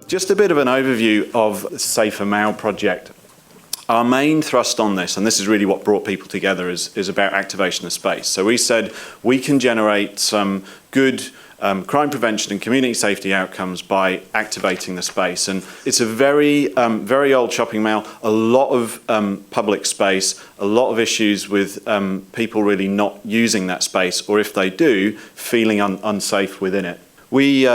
Just a bit of an overview of the Safer Mall project. Our main thrust on this, and this is really what brought people together, is about activation of space. So we said we can generate some good crime prevention and community safety outcomes by activating the space. And it's a very, very old shopping mall, a lot of public space, a lot of issues with people really not using that space, or if they do, feeling unsafe within it. We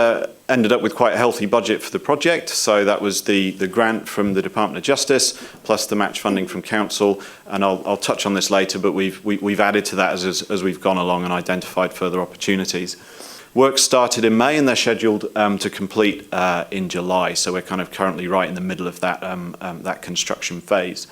ended up with quite a healthy budget for the project, so that was the grant from the Department of Justice plus the match funding from Council, and I'll touch on this later, but we've added to that as we've gone along and identified further opportunities. Work started in May and they're scheduled to complete in July, so we're kind of currently right in the middle of that construction phase.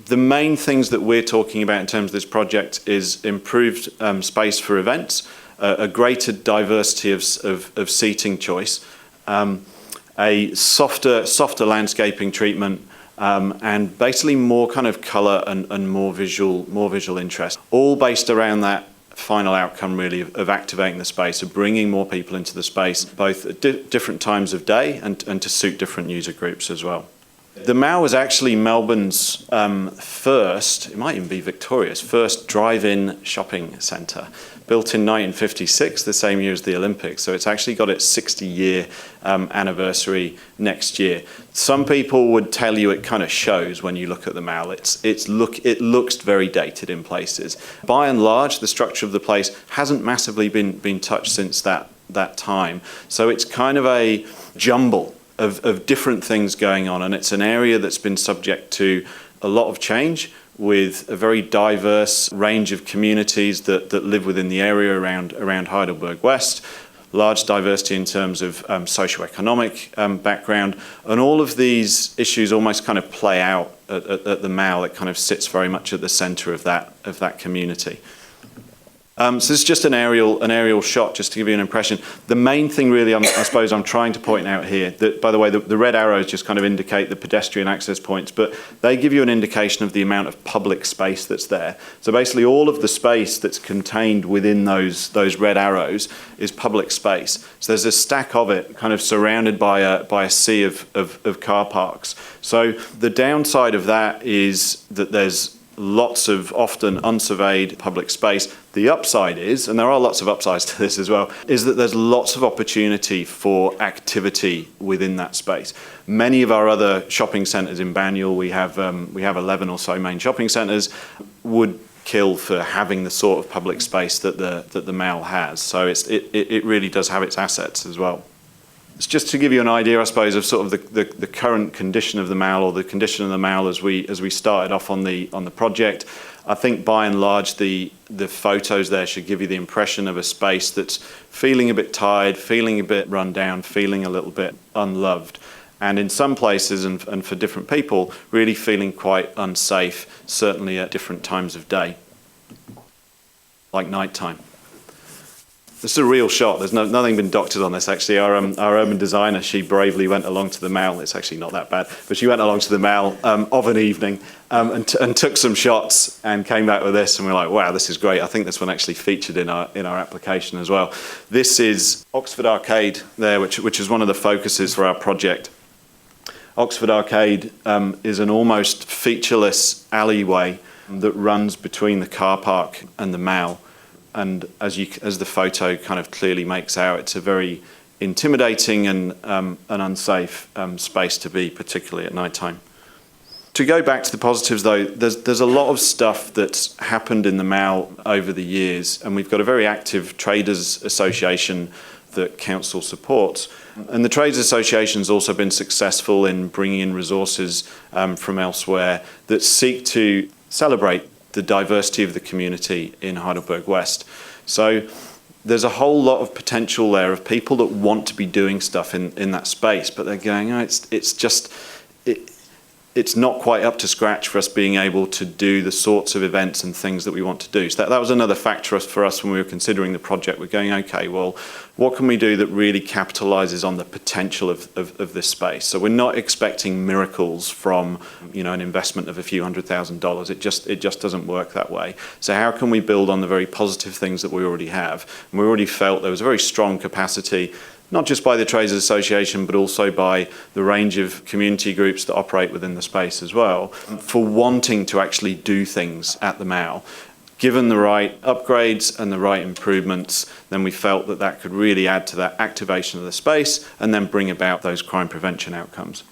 The main things that we're talking about in terms of this project is improved space for events, a greater diversity of seating choice, a softer landscaping treatment, and basically more kind of colour and more visual interest, all based around that final outcome really of activating the space, of bringing more people into the space, both at different times of day and to suit different user groups as well. The Mall was actually Melbourne's first, it might even be Victoria's, first drive-in shopping centre, built in 1956, the same year as the Olympics. So it's actually got its 60-year anniversary next year. Some people would tell you it kind of shows when you look at the Mall. It looks very dated in places. By and large, the structure of the place hasn't massively been touched since that time. So it's kind of a jumble of different things going on, and it's an area that's been subject to a lot of change, with a very diverse range of communities that live within the area around Heidelberg West, large diversity in terms of socioeconomic background, and all of these issues almost kind of play out at the Mall. It kind of sits very much at the centre of that community. So this is just an aerial shot, just to give you an impression. The main thing really, I suppose I'm trying to point out here, that, by the way, the red arrows just kind of indicate the pedestrian access points, but they give you an indication of the amount of public space that's there. So basically all of the space that's contained within those red arrows is public space. So there's a stack of it kind of surrounded by a sea of car parks. So the downside of that is that there's lots of often unsurveyed public space. The upside is, and there are lots of upsides to this as well, is that there's lots of opportunity for activity within that space. Many of our other shopping centres in Banyule, we have 11 or so main shopping centres, would kill for having the sort of public space that the Mall has. So it really does have its assets as well. It's just to give you an idea, I suppose, of sort of the current condition of the Mall, or the condition of the Mall as we started off on the project. I think by and large the photos there should give you the impression of a space that's feeling a bit tired, feeling a bit run down, feeling a little bit unloved. And in some places, and for different people, really feeling quite unsafe, certainly at different times of day, like nighttime. This is a real shot. There's nothing been doctored on this, actually. Our urban designer, she bravely went along to the Mall. It's actually not that bad, but she went along to the Mall of an evening and took some shots and came back with this, and we're like, wow, this is great. I think this one actually featured in our application as well. This is Oxford Arcade there, which is one of the focuses for our project. Oxford Arcade is an almost featureless alleyway that runs between the car park and the Mall. And as the photo kind of clearly makes out, it's a very intimidating and unsafe space to be, particularly at night time. To go back to the positives though, there's a lot of stuff that's happened in the Mall over the years, and we've got a very active traders association that Council supports. And the Trades Association's also been successful in bringing in resources from elsewhere that seek to celebrate the diversity of the community in Heidelberg West. So there's a whole lot of potential there of people that want to be doing stuff in that space, but they're going, oh, it's not quite up to scratch for us being able to do the sorts of events and things that we want to do. So that was another factor for us when we were considering the project. We're going, okay, well, what can we do that really capitalises on the potential of this space? So we're not expecting miracles from, an investment of a few $100,000. It just doesn't work that way. So how can we build on the very positive things that we already have? And we already felt there was a very strong capacity not just by the Trades Association, but also by the range of community groups that operate within the space as well, for wanting to actually do things at the Mall. Given the right upgrades and the right improvements, then we felt that that could really add to that activation of the space and then bring about those crime prevention outcomes.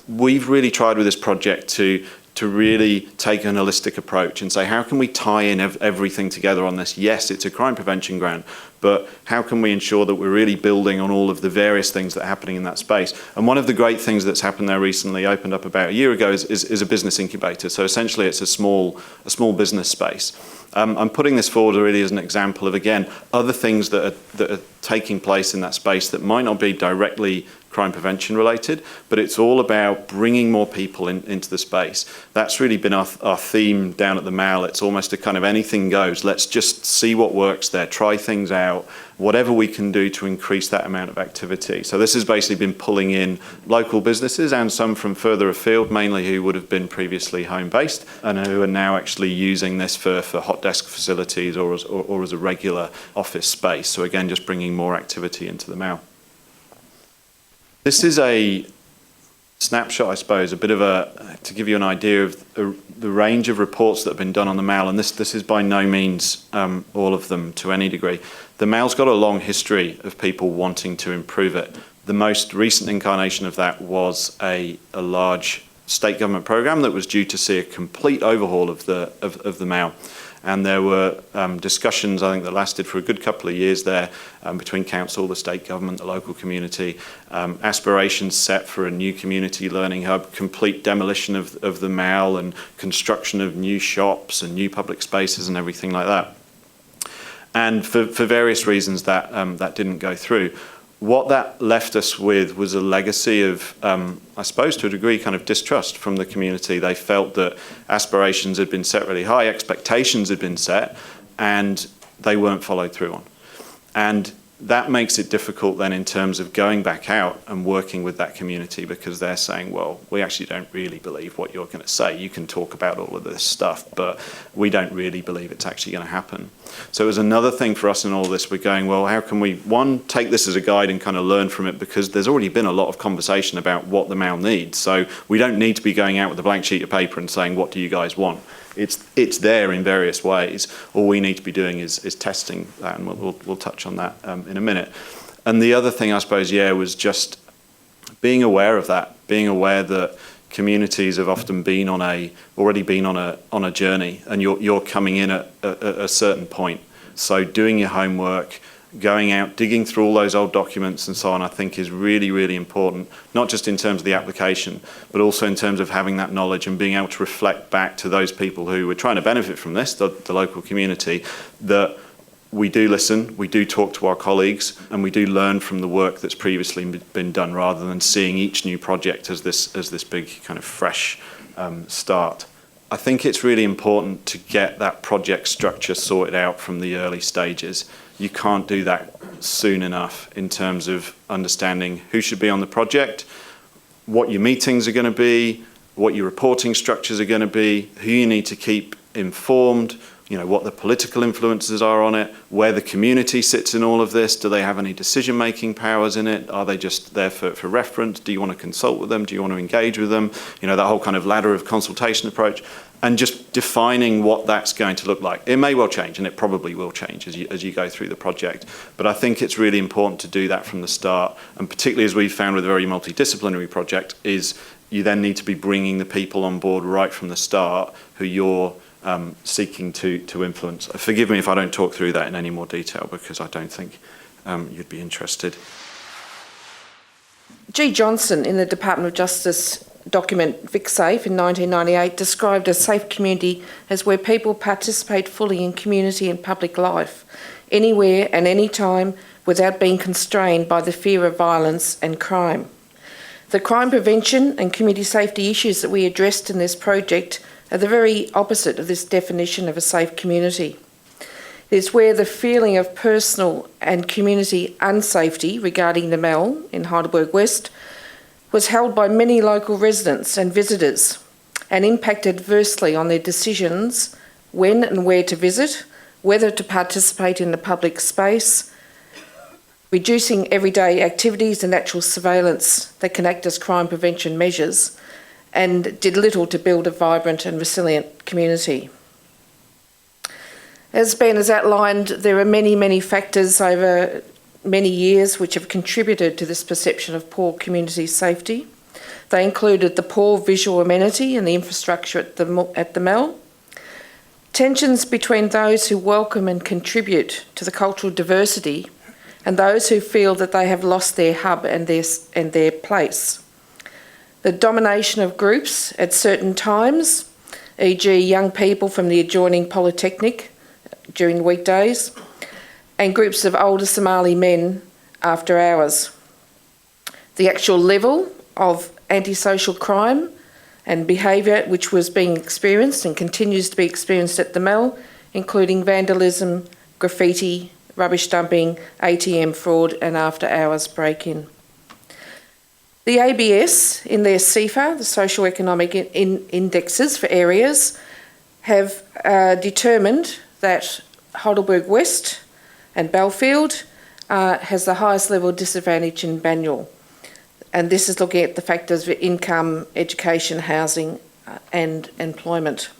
We've really tried with this project to really take an holistic approach and say, how can we tie in everything together on this? Yes, it's a crime prevention grant, but how can we ensure that we're really building on all of the various things that are happening in that space? And one of the great things that's happened there recently, opened up about a year ago, is a business incubator. So essentially it's a small business space. I'm putting this forward really as an example of, again, other things that are taking place in that space that might not be directly crime prevention related, but it's all about bringing more people into the space. That's really been our theme down at the Mall. It's almost a kind of anything goes. Let's just see what works there, try things out, whatever we can do to increase that amount of activity. So this has basically been pulling in local businesses and some from further afield, mainly who would have been previously home-based and who are now actually using this for hot desk facilities or as a regular office space. So again, just bringing more activity into the Mall. This is a snapshot, I suppose, a bit of to give you an idea of the range of reports that have been done on the Mall, and this is by no means all of them to any degree. The Mall's got a long history of people wanting to improve it. The most recent incarnation of that was a large state government programme that was due to see a complete overhaul of the Mall. And there were discussions, I think, that lasted for a good couple of years there between council, the state government, the local community, aspirations set for a new community learning hub, complete demolition of the Mall and construction of new shops and new public spaces and everything like that. And for various reasons that didn't go through. What that left us with was a legacy of, I suppose to a degree, kind of distrust from the community. They felt that aspirations had been set really high, expectations had been set, and they weren't followed through on. And that makes it difficult then in terms of going back out and working with that community, because they're saying, well, we actually don't really believe what you're going to say. You can talk about all of this stuff, but we don't really believe it's actually going to happen. So it was another thing for us in all this. We're going, well, how can we, one, take this as a guide and kind of learn from it, because there's already been a lot of conversation about what the Mall needs. So we don't need to be going out with a blank sheet of paper and saying, what do you guys want? It's there in various ways. All we need to be doing is testing that, and we'll touch on that in a minute. And the other thing, I suppose, was just being aware of that, being aware that communities have often already been on a journey, and you're coming in at a certain point. So doing your homework, going out, digging through all those old documents and so on, I think is really, really important, not just in terms of the application, but also in terms of having that knowledge and being able to reflect back to those people who were trying to benefit from this, the local community, that we do listen, we do talk to our colleagues, and we do learn from the work that's previously been done, rather than seeing each new project as this big kind of fresh start. I think it's really important to get that project structure sorted out from the early stages. You can't do that soon enough in terms of understanding who should be on the project, what your meetings are going to be, what your reporting structures are going to be, who you need to keep informed, what the political influences are on it, where the community sits in all of this. Do they have any decision-making powers in it? Are they just there for reference? Do you want to consult with them? Do you want to engage with them? That whole kind of ladder of consultation approach, and just defining what that's going to look like. It may well change, and it probably will change as you go through the project. But I think it's really important to do that from the start, and particularly as we've found with a very multidisciplinary project, is you then need to be bringing the people on board right from the start who you're seeking to influence. Forgive me if I don't talk through that in any more detail, because I don't think you'd be interested. G. Johnson, in the Department of Justice document VicSafe in 1998, described a safe community as where people participate fully in community and public life, anywhere and any time, without being constrained by the fear of violence and crime. The crime prevention and community safety issues that we addressed in this project are the very opposite of this definition of a safe community. It is where the feeling of personal and community unsafety regarding the Mall in Heidelberg West was held by many local residents and visitors, and impacted adversely on their decisions when and where to visit, whether to participate in the public space, reducing everyday activities and natural surveillance that can act as crime prevention measures, and did little to build a vibrant and resilient community. As Ben has outlined, there are many, many factors over many years which have contributed to this perception of poor community safety. They included the poor visual amenity and the infrastructure at the Mel, tensions between those who welcome and contribute to the cultural diversity and those who feel that they have lost their hub and their place, the domination of groups at certain times, e.g. young people from the adjoining Polytechnic during weekdays, and groups of older Somali men after hours. The actual level of antisocial crime and behaviour which was being experienced and continues to be experienced at the Mel, including vandalism, graffiti, rubbish dumping, ATM fraud and after-hours break-in. The ABS, in their CEFA, the socio-economic indexes for areas, have determined that Heidelberg West and Belfield has the highest level of disadvantage in Banyule. And this is looking at the factors for income, education, housing and employment.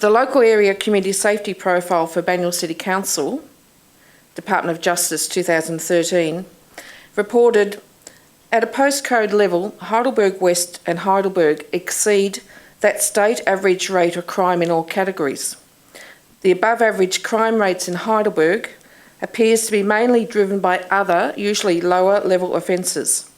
The local area community safety profile for Banyule City Council, Department of Justice 2013, reported at a postcode level, Heidelberg West and Heidelberg exceed that state average rate of crime in all categories. The above average crime rates in Heidelberg appears to be mainly driven by other, usually lower level offences.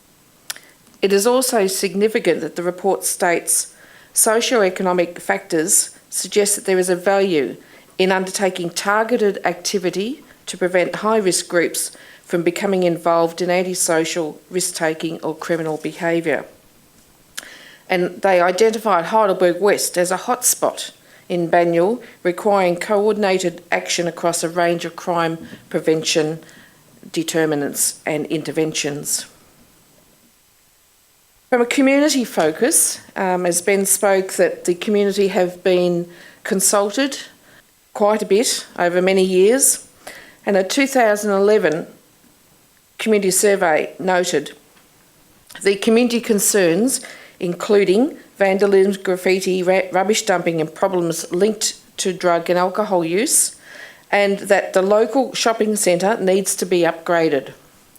It is also significant that the report states socio-economic factors suggest that there is a value in undertaking targeted activity to prevent high-risk groups from becoming involved in antisocial, risk-taking or criminal behaviour. And they identified Heidelberg West as a hotspot in Banyule, requiring coordinated action across a range of crime prevention determinants and interventions. From a community focus, as Ben spoke, that the community have been consulted quite a bit over many years, and a 2011 community survey noted the community concerns, including vandalism, graffiti, rubbish dumping and problems linked to drug and alcohol use, and that the local shopping centre needs to be upgraded.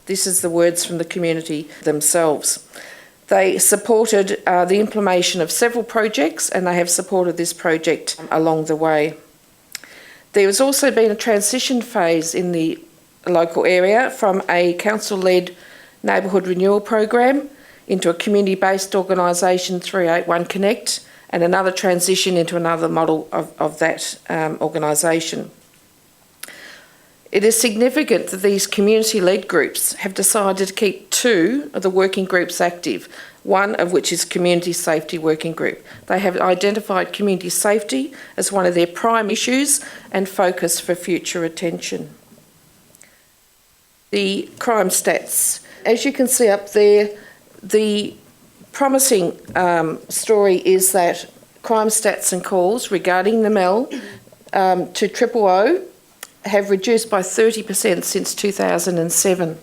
This is the words from the community themselves. They supported the implementation of several projects, and they have supported this project along the way. There has also been a transition phase in the local area from a council-led neighbourhood renewal program into a community-based organisation, 381 Connect, and another transition into another model of that organisation. It is significant that these community-led groups have decided to keep two of the working groups active, one of which is Community Safety Working Group. They have identified community safety as one of their prime issues and focus for future attention. The crime stats. As you can see up there, the promising story is that crime stats and calls regarding the Mel to 000 have reduced by 30% since 2007.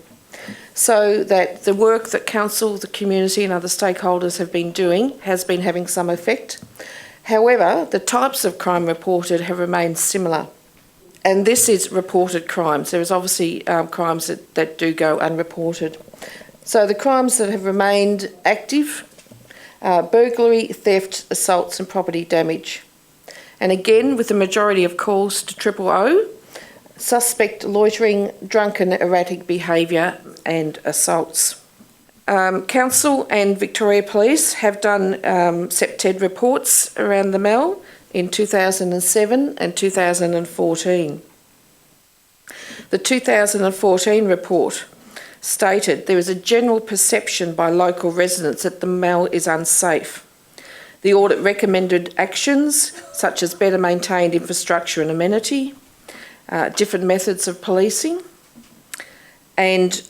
So that the work that council, the community and other stakeholders have been doing has been having some effect. However, the types of crime reported have remained similar. And this is reported crimes. There is obviously crimes that do go unreported. So the crimes that have remained active, burglary, theft, assaults and property damage. And again, with the majority of calls to 000, suspect loitering, drunken, erratic behaviour and assaults. Council and Victoria Police have done SEPTED reports around the Mel in 2007 and 2014. The 2014 report stated there is a general perception by local residents that the Mel is unsafe. The audit recommended actions such as better maintained infrastructure and amenity, different methods of policing, and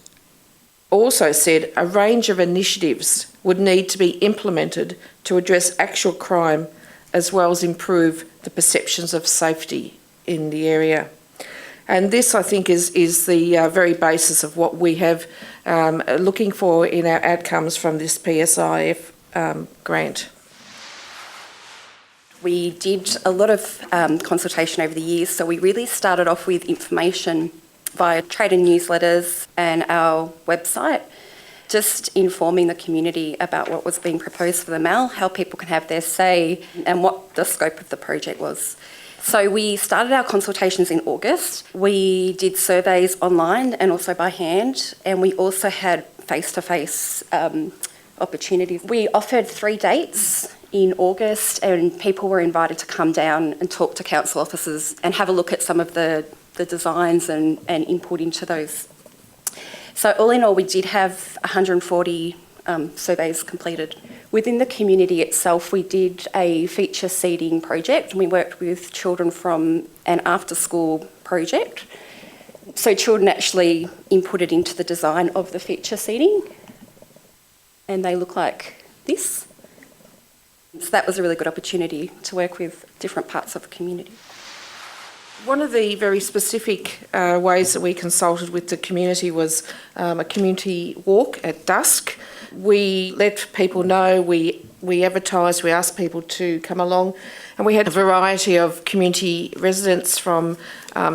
also said a range of initiatives would need to be implemented to address actual crime as well as improve the perceptions of safety in the area. And this, I think, is the very basis of what we have looking for in our outcomes from this PSIF grant. We did a lot of consultation over the years, so we really started off with information via trade and newsletters and our website, just informing the community about what was being proposed for the MAL, how people can have their say, and what the scope of the project was. So we started our consultations in August. We did surveys online and also by hand, and we also had face-to-face opportunities. We offered 3 dates in August, and people were invited to come down and talk to council officers and have a look at some of the designs and input into those. So all in all, we did have 140 surveys completed. Within the community itself, we did a feature seeding project, and we worked with children from an after-school project. So children actually inputted into the design of the feature seeding, and they look like this. So that was a really good opportunity to work with different parts of the community. One of the very specific ways that we consulted with the community was a community walk at dusk. We let people know, we advertised, we asked people to come along, and we had a variety of community residents from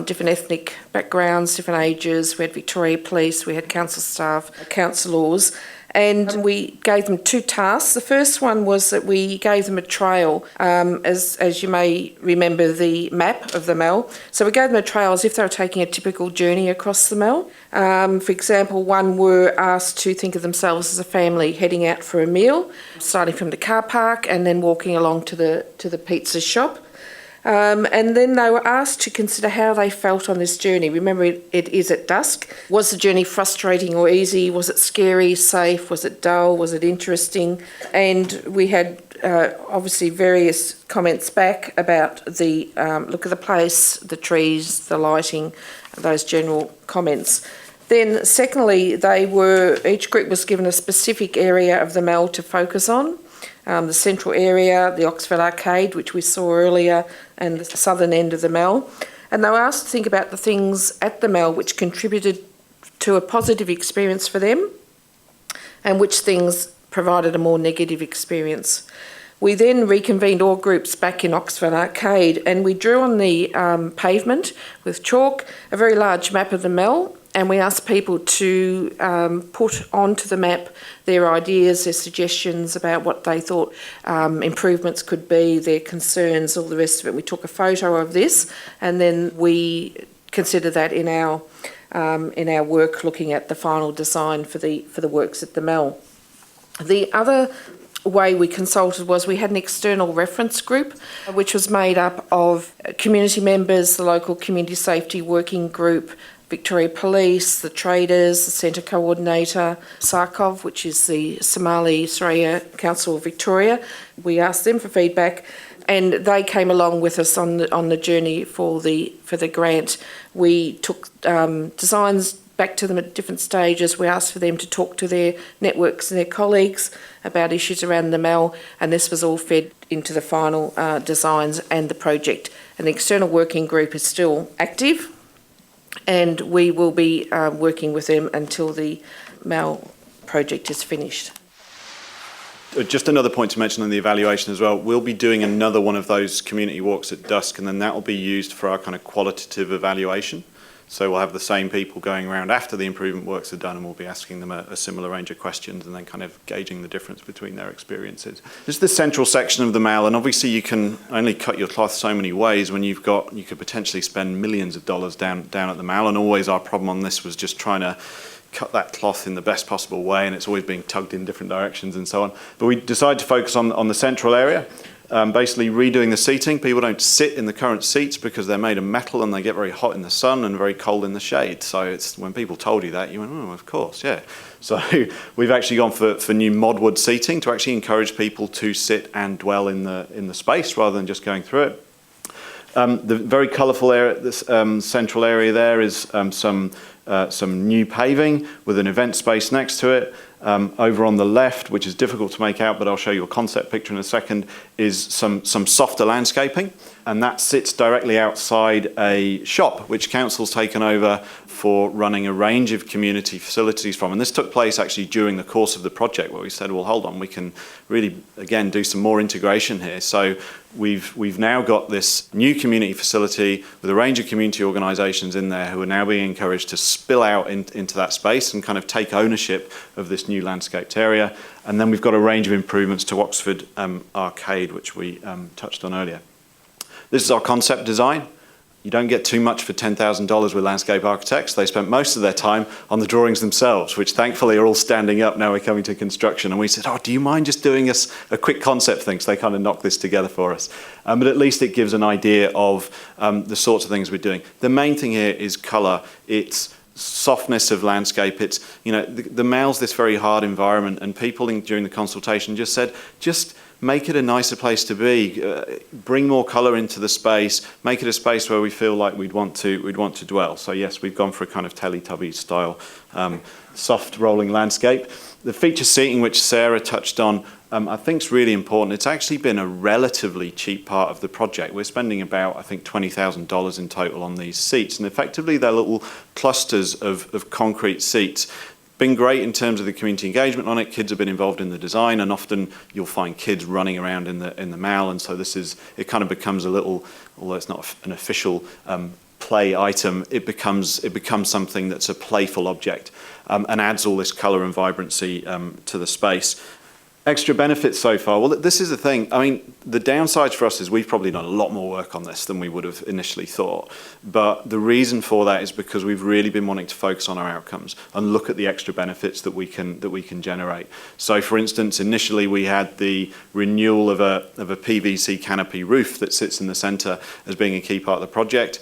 different ethnic backgrounds, different ages. We had Victoria Police, we had council staff, councillors, and we gave them 2 tasks. The first one was that we gave them a trail, as you may remember the map of the Mel. So we gave them a trail as if they were taking a typical journey across the Mel. For example, one were asked to think of themselves as a family heading out for a meal, starting from the car park and then walking along to the pizza shop. And then they were asked to consider how they felt on this journey. Remember, it is at dusk. Was the journey frustrating or easy? Was it scary, safe? Was it dull? Was it interesting? And we had obviously various comments back about the look of the place, the trees, the lighting, those general comments. Then secondly, each group was given a specific area of the Mel to focus on. The central area, the Oxford Arcade, which we saw earlier, and the southern end of the Mel. And they were asked to think about the things at the Mel which contributed to a positive experience for them and which things provided a more negative experience. We then reconvened all groups back in Oxford Arcade, and we drew on the pavement with chalk a very large map of the Mel, and we asked people to put onto the map their ideas, their suggestions about what they thought improvements could be, their concerns, all the rest of it. We took a photo of this, and then we considered that in our work, looking at the final design for the works at the Mel. The other way we consulted was we had an external reference group which was made up of community members, the local community safety working group, Victoria Police, the traders, the centre coordinator, SARCOV, which is the Somali Australia Council of Victoria. We asked them for feedback, and they came along with us on the journey for the grant. We took designs back to them at different stages. We asked for them to talk to their networks and their colleagues about issues around the Mel, and this was all fed into the final designs and the project. And the external working group is still active, and we will be working with them until the Mel project is finished. Just another point to mention on the evaluation as well, we'll be doing another one of those community walks at dusk, and then that will be used for our kind of qualitative evaluation. So we'll have the same people going around after the improvement works are done, and we'll be asking them a similar range of questions and then kind of gauging the difference between their experiences. This is the central section of the Mel, and obviously you can only cut your cloth so many ways when you could potentially spend millions of dollars down at the Mel, and always our problem on this was just trying to cut that cloth in the best possible way, and it's always being tugged in different directions and so on. But we decided to focus on the central area. Basically redoing the seating. People don't sit in the current seats because they're made of metal and they get very hot in the sun and very cold in the shade. So it's when people told you that, you went, oh, of course, yeah. So we've actually gone for new modwood seating to actually encourage people to sit and dwell in the space rather than just going through it. The very colourful area, this central area there is some new paving with an event space next to it. Over on the left, which is difficult to make out, but I'll show you a concept picture in a second, is some softer landscaping. And that sits directly outside a shop, which council's taken over for running a range of community facilities from. And this took place actually during the course of the project, where we said, well, hold on, we can really, again, do some more integration here. So we've now got this new community facility with a range of community organisations in there who are now being encouraged to spill out into that space and kind of take ownership of this new landscaped area. And then we've got a range of improvements to Oxford Arcade, which we touched on earlier. This is our concept design. You don't get too much for $10,000 with landscape architects. They spent most of their time on the drawings themselves, which thankfully are all standing up now we're coming to construction. And we said, oh, do you mind just doing us a quick concept thing? So they kind of knocked this together for us. But at least it gives an idea of the sorts of things we're doing. The main thing here is colour. It's softness of landscape. It's, the Mall's this very hard environment, and people during the consultation just said, just make it a nicer place to be, bring more colour into the space, make it a space where we feel like we'd want to dwell. So yes, we've gone for a kind of Teletubbies style soft rolling landscape. The feature seating, which Sarah touched on, I think is really important. It's actually been a relatively cheap part of the project. We're spending about, I think, $20,000 in total on these seats, and effectively they're little clusters of concrete seats. Been great in terms of the community engagement on it. Kids have been involved in the design, and often you'll find kids running around in the Mall, and so it kind of becomes a little, although it's not an official play item, it becomes something that's a playful object and adds all this colour and vibrancy to the space. Extra benefits so far. Well, this is the thing. I mean, the downsides for us is we've probably done a lot more work on this than we would have initially thought. But the reason for that is because we've really been wanting to focus on our outcomes and look at the extra benefits that we can generate. So, for instance, initially we had the renewal of a PVC canopy roof that sits in the centre as being a key part of the project.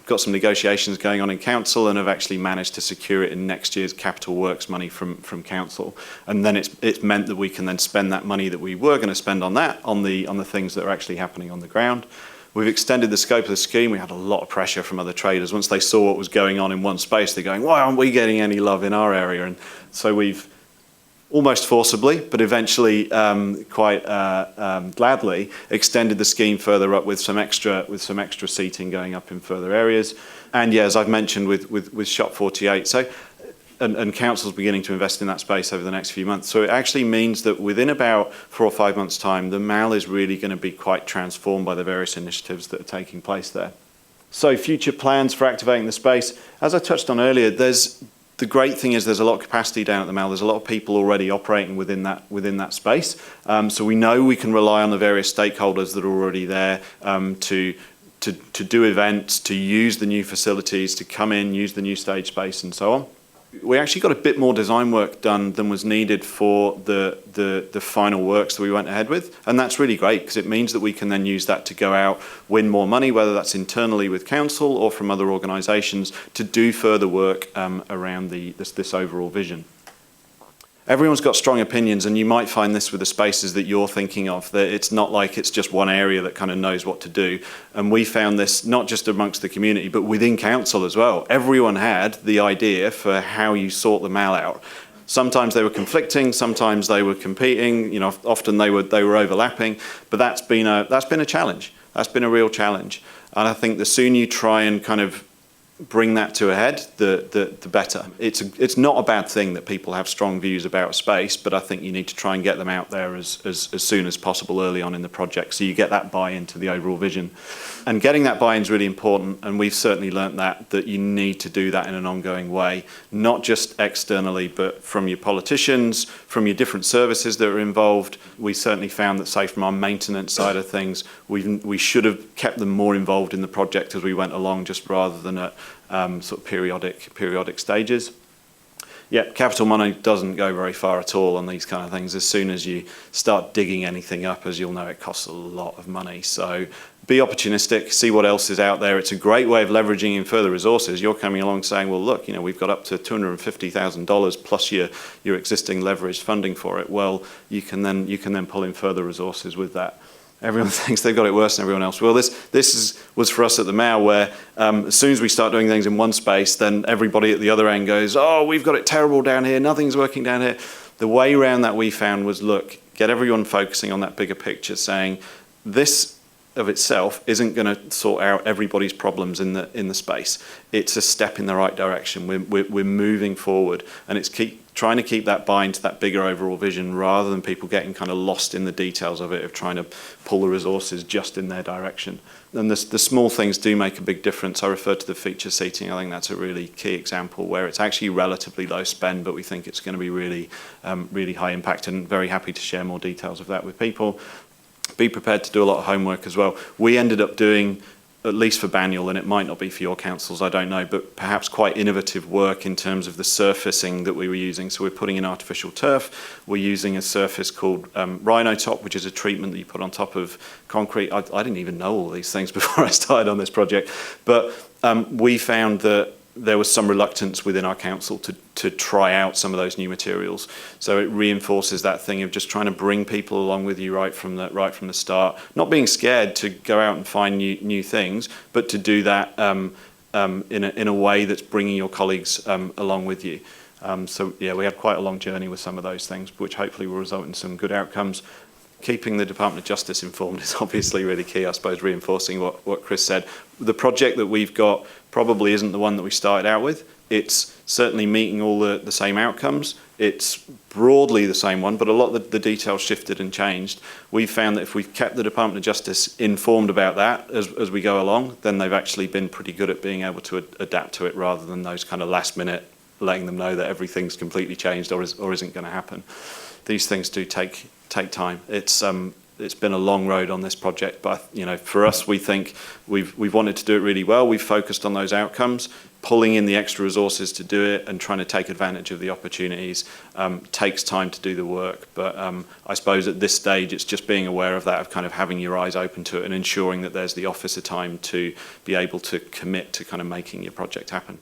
Got some negotiations going on in council and have actually managed to secure it in next year's capital works money from council, and then it's meant that we can then spend that money that we were going to spend on that on the things that are actually happening on the ground. We've extended the scope of the scheme. We had a lot of pressure from other traders. Once they saw what was going on in one space, they're going, why aren't we getting any love in our area? And so we've almost forcibly, but eventually quite gladly extended the scheme further up with some extra seating going up in further areas. And yeah, as I've mentioned with Shop 48, so and council's beginning to invest in that space over the next few months. So it actually means that within about 4 or 5 months' time, the Mall is really going to be quite transformed by the various initiatives that are taking place there. So future plans for activating the space, as I touched on earlier, the great thing is there's a lot of capacity down at the Mall. There's a lot of people already operating within that space. So we know we can rely on the various stakeholders that are already there to do events, to use the new facilities, to come in, use the new stage space, and so on. We actually got a bit more design work done than was needed for the final works that we went ahead with, and that's really great because it means that we can then use that to go out, win more money, whether that's internally with council or from other organisations, to do further work around this overall vision. Everyone's got strong opinions, and you might find this with the spaces that you're thinking of, that it's not like it's just one area that kind of knows what to do. And we found this not just amongst the community, but within council as well. Everyone had the idea for how you sort the Mall out. Sometimes they were conflicting, sometimes they were competing, often they were overlapping, but that's been a challenge. That's been a real challenge. And I think the sooner you try and kind of bring that to a head, the better. It's not a bad thing that people have strong views about a space, but I think you need to try and get them out there as soon as possible early on in the project, so you get that buy-in to the overall vision. And getting that buy-in is really important, and we've certainly learnt that you need to do that in an ongoing way, not just externally, but from your politicians, from your different services that are involved. We certainly found that, say, from our maintenance side of things, we should have kept them more involved in the project as we went along, just rather than at sort of periodic stages. Yeah, capital money doesn't go very far at all on these kind of things. As soon as you start digging anything up, as you'll know, it costs a lot of money. So be opportunistic, see what else is out there. It's a great way of leveraging in further resources. You're coming along saying, well, look, we've got up to $250,000 plus your existing leveraged funding for it. Well, you can then pull in further resources with that. everyone thinks they've got it worse than everyone else. Well, was for us at the Mail, where as soon as we start doing things in one space, then everybody at the other end goes, oh, we've got it terrible down here, nothing's working down here. The way around that we found was, look, get everyone focusing on that bigger picture, saying this of itself isn't going to sort out everybody's problems in the space. It's a step in the right direction. We're moving forward, and it's trying to keep that bind to that bigger overall vision, rather than people getting kind of lost in the details of it, of trying to pull the resources just in their direction. And the small things do make a big difference. I referred to the feature seating. I think that's a really key example where it's actually relatively low spend, but we think it's going to be really, really high impact, and very happy to share more details of that with people. Be prepared to do a lot of homework as well. We ended up doing, at least for Banyule, and it might not be for your councils, I don't know, but perhaps quite innovative work in terms of the surfacing that we were using. So we're putting in artificial turf. We're using a surface called Rhino Top, which is a treatment that you put on top of concrete. I didn't even know all these things before I started on this project, but we found that there was some reluctance within our council to try out some of those new materials. So it reinforces that thing of just trying to bring people along with you right from the start, not being scared to go out and find new things, but to do that in a way that's bringing your colleagues along with you. So yeah, we had quite a long journey with some of those things, which hopefully will result in some good outcomes. Keeping the Department of Justice informed is obviously really key, I suppose, reinforcing what Chris said. The project that we've got probably isn't the one that we started out with. It's certainly meeting all the same outcomes. It's broadly the same one, but a lot of the details shifted and changed. We've found that if we've kept the Department of Justice informed about that as we go along, then they've actually been pretty good at being able to adapt to it, rather than those kind of last minute letting them know that everything's completely changed or isn't going to happen. These things do take time. It's been a long road on this project, but for us, we think we've wanted to do it really well. We've focused on those outcomes. Pulling in the extra resources to do it and trying to take advantage of the opportunities takes time to do the work. But I suppose at this stage, it's just being aware of that, of kind of having your eyes open to it and ensuring that there's the officer time to be able to commit to kind of making your project happen.